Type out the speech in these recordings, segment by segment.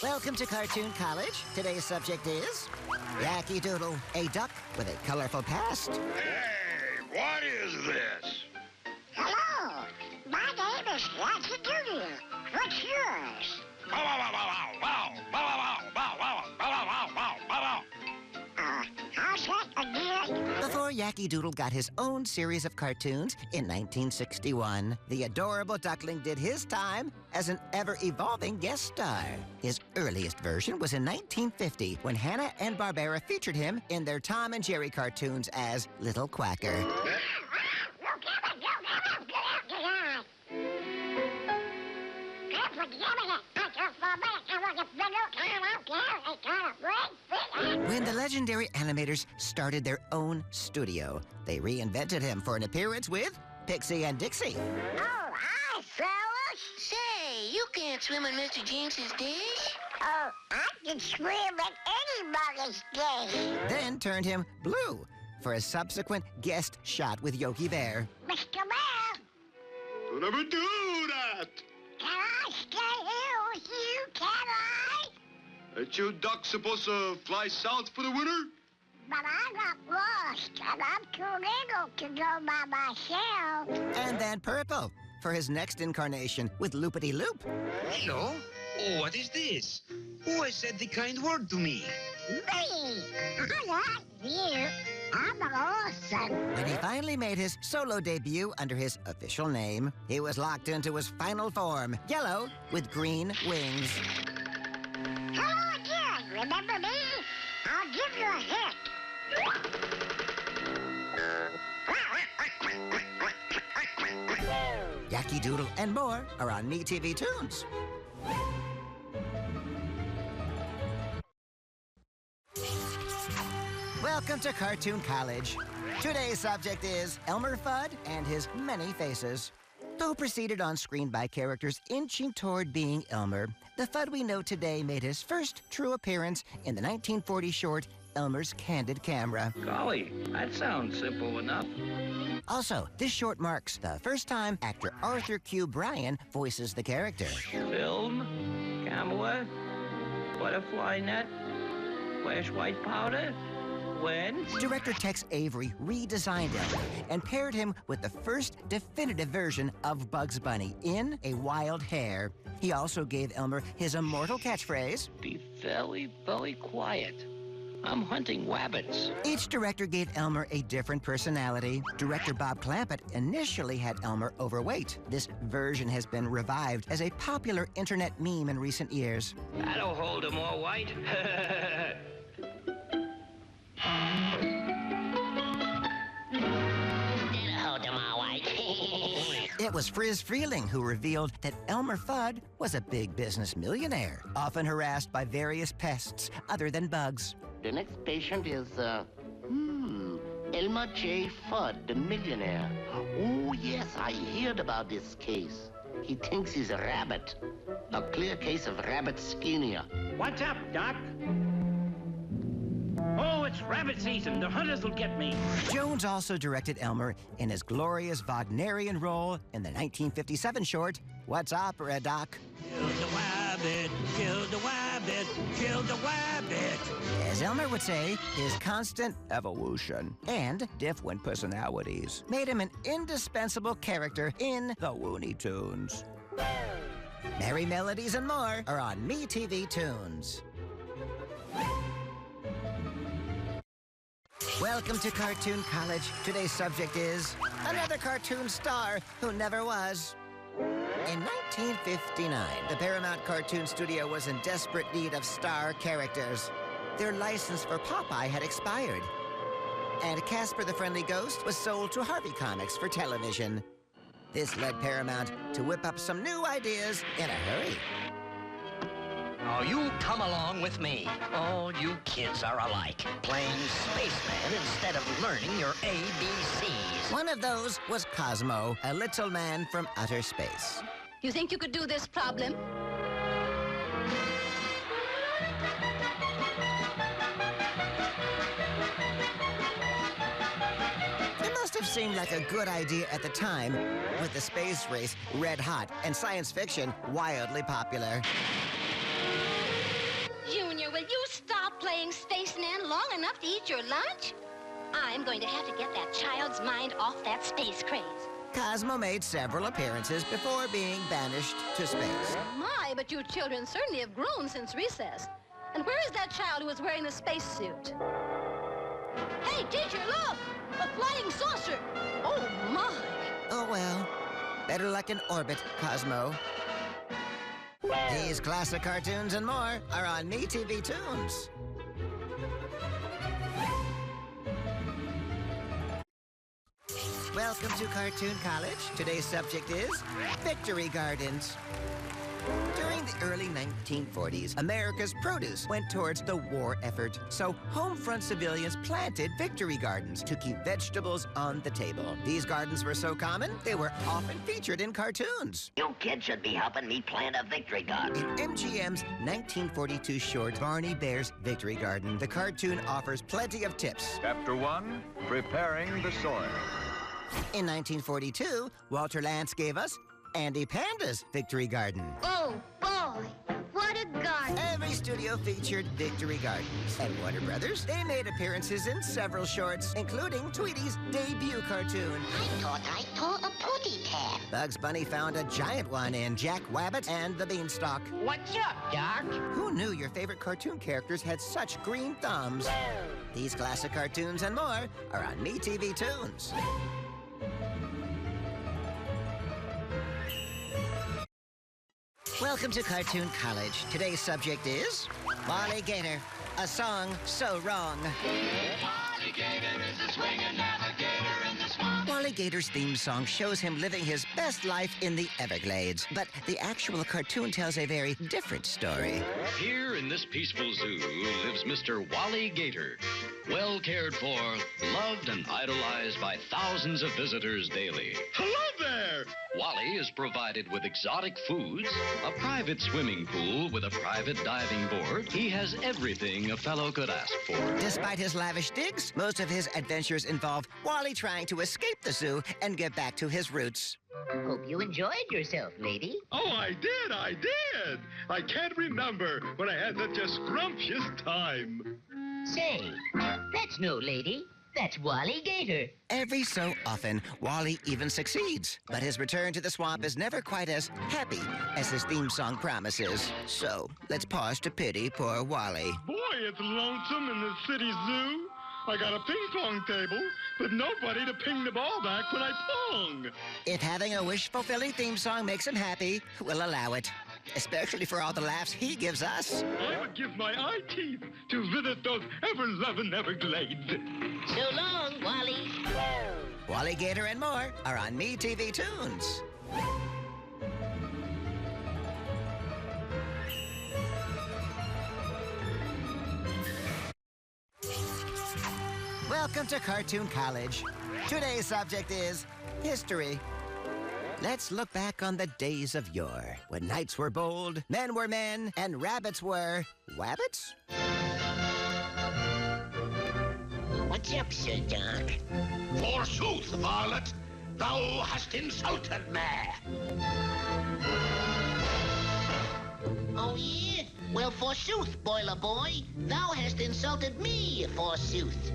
Welcome to Cartoon College. Today's subject is Yakky Doodle, a duck with a colorful past. Hey, what is this? Hello, my name is Yakky Doodle. What's yours? Bow, bow, bow, bow, bow, bow, bow, bow, bow, bow, bow, bow, bow. How's that again? Before Yakky Doodle got his own series of cartoons in 1961, the adorable duckling did his time as an ever-evolving guest star. His earliest version was in 1950 when Hanna-Barbera featured him in their Tom and Jerry cartoons as Little Quacker. When the legendary animators started their own studio, they reinvented him for an appearance with Pixie and Dixie. Oh, hi, fellas. Say, you can't swim in Mr. Jinx's dish. Oh, I can swim at anybody's dish. Then turned him blue for a subsequent guest shot with Yogi Bear. Mr. Bear, Don't ever do that. can I stay here with you, can I? Ain't you ducks supposed to fly south for the winter? But I got lost, and I'm too little to go by myself. And then purple for his next incarnation with Loopity Loop. Hello? Oh, what is this? Who has said the kind word to me? Me! I like you. I'm awesome. When he finally made his solo debut under his official name, he was locked into his final form, yellow with green wings. Hello again, remember me? I'll give you a hint. Yakky Doodle and more are on MeTV Toons. Welcome to Cartoon College. Today's subject is Elmer Fudd and his many faces. Though preceded on screen by characters inching toward being Elmer, the Fudd we know today made his first true appearance in the 1940 short Elmer's Candid Camera. Golly, that sounds simple enough. Also, this short marks the first time actor Arthur Q. Bryan voices the character. Film, camera, butterfly net, flash white powder. When? Director Tex Avery redesigned Elmer and paired him with the first definitive version of Bugs Bunny in A Wild Hare. He also gave Elmer his immortal catchphrase, Be very, very quiet. I'm hunting rabbits. Each director gave Elmer a different personality. Director Bob Clampett initially had Elmer overweight. This version has been revived as a popular internet meme in recent years. That'll hold him all right. It was Friz Freeling who revealed that Elmer Fudd was a big business millionaire, often harassed by various pests other than bugs. The next patient is, Elmer J. Fudd, the millionaire. Oh, yes, I heard about this case. He thinks he's a rabbit. A clear case of rabbit schizophrenia. What's up, Doc? Oh, it's rabbit season. The hunters will get me. Jones also directed Elmer in his glorious Wagnerian role in the 1957 short, What's Opera, Doc? Kill the rabbit, kill the rabbit, kill the rabbit. As Elmer would say, his constant evolution and different personalities made him an indispensable character in the Looney Tunes. Merry Melodies and more are on MeTV Toons. Welcome to Cartoon College. Today's subject is another cartoon star who never was. In 1959, the Paramount Cartoon Studio was in desperate need of star characters. Their license for Popeye had expired, and Casper the Friendly Ghost was sold to Harvey Comics for television. This led Paramount to whip up some new ideas in a hurry. Oh, you come along with me. All you kids are alike, playing spaceman instead of learning your ABCs. One of those was Kozmo, a little man from outer space. You think you could do this problem? It must have seemed like a good idea at the time, with the space race red hot and science fiction wildly popular. enough to eat your lunch? I'm going to have to get that child's mind off that space craze. Kozmo made several appearances before being banished to space. My, but you children certainly have grown since recess. And where is that child who was wearing the spacesuit? Hey, teacher, look! A flying saucer! Oh, my! Oh, well. Better luck in orbit, Kozmo. These classic cartoons and more are on MeTV Toons. Welcome to Cartoon College. Today's subject is Victory Gardens. During the early 1940s, America's produce went towards the war effort. So home front civilians planted victory gardens to keep vegetables on the table. These gardens were so common, they were often featured in cartoons. You kids should be helping me plant a victory garden. In MGM's 1942 short, Barney Bear's Victory Garden, the cartoon offers plenty of tips. Chapter 1, Preparing the Soil. In 1942, Walter Lantz gave us Andy Panda's Victory Garden. Oh, boy, what a garden. Every studio featured Victory Gardens. At Warner Brothers, they made appearances in several shorts, including Tweety's debut cartoon. I thought I saw a putty cat. Bugs Bunny found a giant one in Jack Wabbit and the Beanstalk. What's up, Doc? Who knew your favorite cartoon characters had such green thumbs? These classic cartoons and more are on MeTV Toons. Welcome to Cartoon College. Today's subject is Wally Gator, a song so wrong. Wally Gator is a swinging navigator in the swamp. Wally Gator's theme song shows him living his best life in the Everglades, but the actual cartoon tells a very different story. Here in this peaceful zoo lives Mr. Wally Gator, well cared for, loved and idolized by thousands of visitors daily. Hello there! Wally is provided with exotic foods, a private swimming pool with a private diving board. He has everything a fellow could ask for. Despite his lavish digs, most of his adventures involve Wally trying to escape the zoo and get back to his roots. Hope you enjoyed yourself, lady. Oh, I did! I can't remember when I had such a scrumptious time. Say, that's no lady. That's Wally Gator. Every so often, Wally even succeeds, but his return to the swamp is never quite as happy as his theme song promises. So, let's pause to pity poor Wally. Boy, it's lonesome in the city zoo. I got a ping-pong table, but nobody to ping the ball back when I pong. If having a wish-fulfilling theme song makes him happy, we'll allow it. Especially for all the laughs he gives us. I would give my eye teeth to visit those ever-loving Everglades. So long, Wally. Wally Gator and more are on MeTV Toons. Welcome to Cartoon College. Today's subject is history. Let's look back on the days of yore, when knights were bold, men were men, and rabbits were... wabbits? What's up, Sir Doc? Forsooth, varlet, thou hast insulted me. Oh, yeah? Well, forsooth, Boiler Boy, thou hast insulted me, forsooth.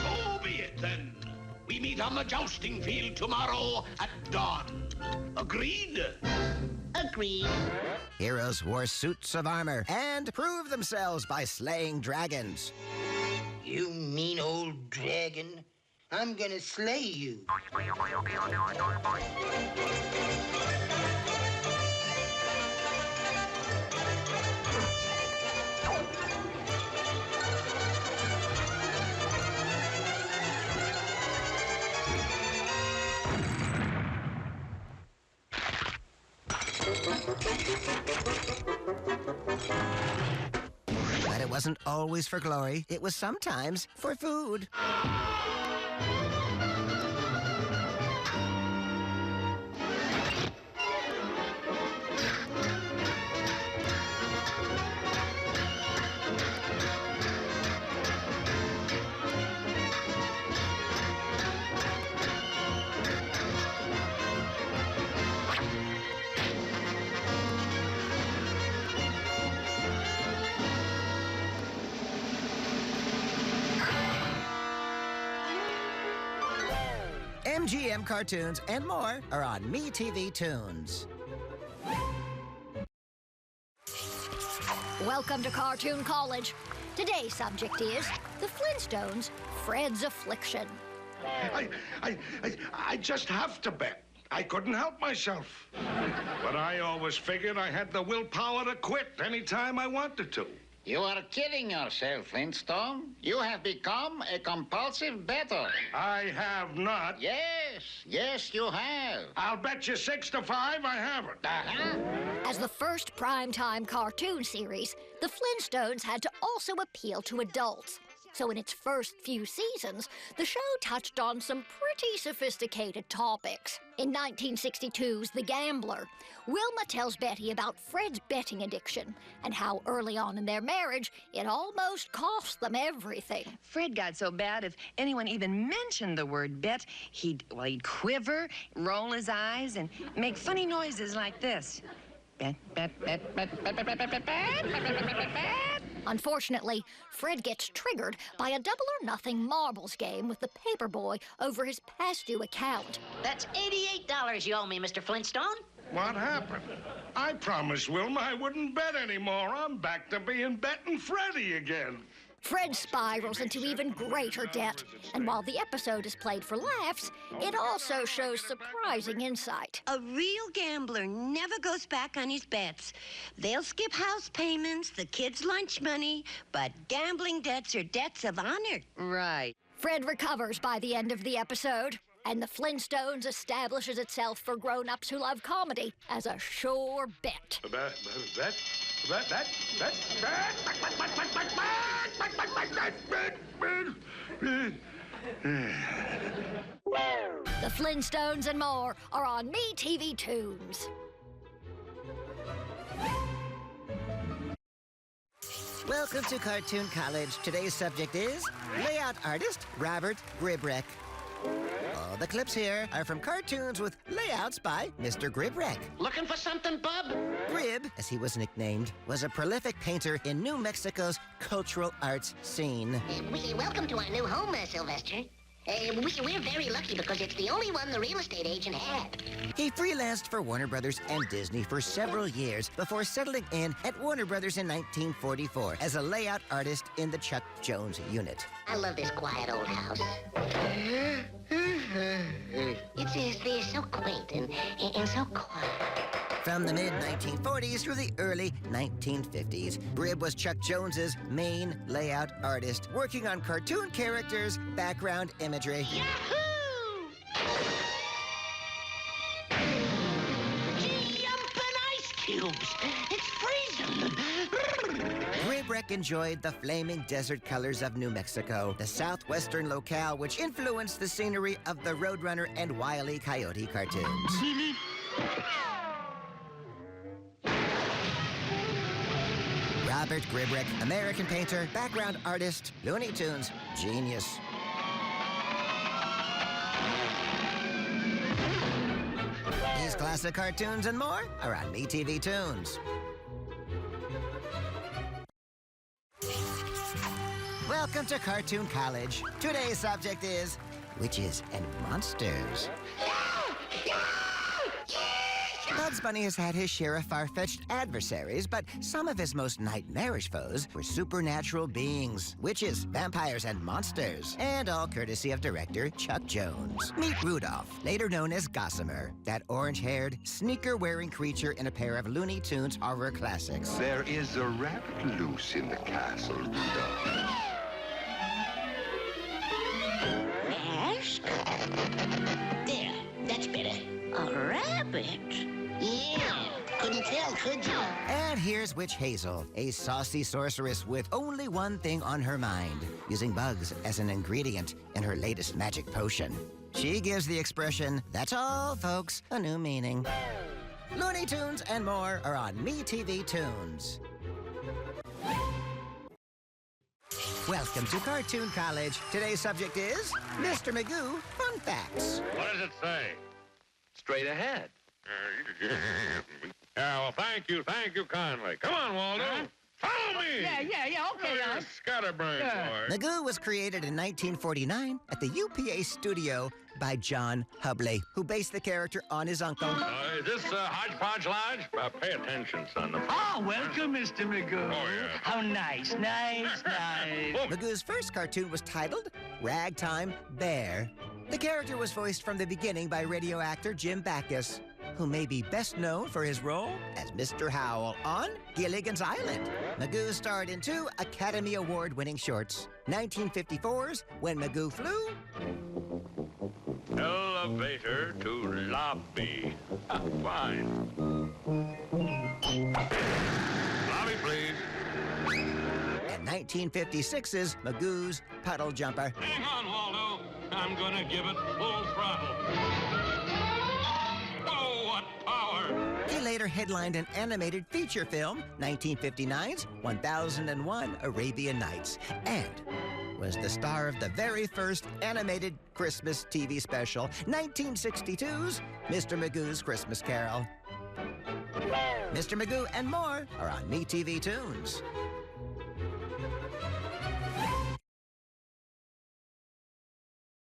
So be it, then. We meet on the jousting field tomorrow at dawn. Agreed? Agreed. Heroes wore suits of armor and proved themselves by slaying dragons. You mean old dragon. I'm gonna slay you. But it wasn't always for glory. It was sometimes for food. MGM cartoons and more are on MeTV Toons. Welcome to Cartoon College. Today's subject is the Flintstones, Fred's Affliction. I just have to bet. I couldn't help myself. But I always figured I had the willpower to quit anytime I wanted to. You are kidding yourself, Flintstone. You have become a compulsive bettor. I have not. Yes, you have. I'll bet you 6-5 I haven't. As the first primetime cartoon series, the Flintstones had to also appeal to adults. So in its first few seasons, the show touched on some pretty sophisticated topics. In 1962's The Gambler, Wilma tells Betty about Fred's betting addiction and how early on in their marriage, it almost cost them everything. Fred got so bad if anyone even mentioned the word bet, he'd quiver, roll his eyes, and make funny noises like this. Bet, bet, bet, bet, bet, bet, bet, bet, bet, bet, bet, bet, bet. Unfortunately, Fred gets triggered by a double-or-nothing marbles game with the paperboy over his past-due account. That's $88 you owe me, Mr. Flintstone. What happened? I promised Wilma I wouldn't bet anymore. I'm back to being Betting Freddy again. Fred spirals into even greater debt, and while the episode is played for laughs, it also shows surprising insight. A real gambler never goes back on his bets. They'll skip house payments, the kids' lunch money, but gambling debts are debts of honor. Right. Fred recovers by the end of the episode, and the Flintstones establishes itself for grown-ups who love comedy as a sure bet. The Flintstones and more are on MeTV Toons. Welcome to Cartoon College. Today's subject is layout artist Robert Gribbroek. All the clips here are from cartoons with layouts by Mr. Gribbroek. Looking for something, bub? Grib, as he was nicknamed, was a prolific painter in New Mexico's cultural arts scene. Welcome to our new home, Sylvester. We're very lucky because it's the only one the real estate agent had. He freelanced for Warner Brothers and Disney for several years before settling in at Warner Brothers in 1944 as a layout artist in the Chuck Jones unit. I love this quiet old house. It's so quaint and so quiet. From the mid-1940s through the early 1950s, Grib was Chuck Jones's main layout artist, working on cartoon characters, background imagery. Yahoo! Jumping ice cubes! It's freezing! Gribbroek enjoyed the flaming desert colors of New Mexico, the southwestern locale which influenced the scenery of the Roadrunner and Wile E. Coyote cartoons. Robert Gribbroek, American painter, background artist, Looney Tunes, genius. These classic cartoons and more are on MeTV Toons. Welcome to Cartoon College. Today's subject is witches and monsters. Bugs Bunny has had his share of far-fetched adversaries, but some of his most nightmarish foes were supernatural beings, witches, vampires, and monsters, and all courtesy of director Chuck Jones. Meet Rudolph, later known as Gossamer, that orange-haired, sneaker-wearing creature in a pair of Looney Tunes horror classics. There is a rabbit loose in the castle, Rudolph. Ask? There, that's better. A rabbit? Yeah, couldn't tell, could you? And here's Witch Hazel, a saucy sorceress with only one thing on her mind, using bugs as an ingredient in her latest magic potion. She gives the expression, "That's all, folks," a new meaning. Looney Tunes and more are on MeTV Toons. Welcome to Cartoon College. Today's subject is Mr. Magoo Fun Facts. What does it say? Straight ahead. Yeah, well, thank you kindly. Come on, Waldo. Follow me! Yeah, okay, You're a scatterbrain, boy. Magoo was created in 1949 at the UPA studio by John Hubley, who based the character on his uncle. Is this Hodgepodge Lodge? Pay attention, son. Oh, welcome, Mr. Magoo. Oh, yeah. How nice. Magoo's first cartoon was titled Ragtime Bear. The character was voiced from the beginning by radio actor Jim Backus, who may be best known for his role as Mr. Howell on Gilligan's Island. Magoo starred in 2 Academy Award-winning shorts. 1954's When Magoo Flew. Elevator to lobby. Fine. Lobby, please. And 1956's Magoo's Puddle Jumper. Hang on, Waldo. I'm gonna give it full throttle. Oh, what power! He later headlined an animated feature film, 1959's 1001 Arabian Nights, and was the star of the very first animated Christmas TV special, 1962's Mr. Magoo's Christmas Carol. Mr. Magoo and more are on MeTV Toons.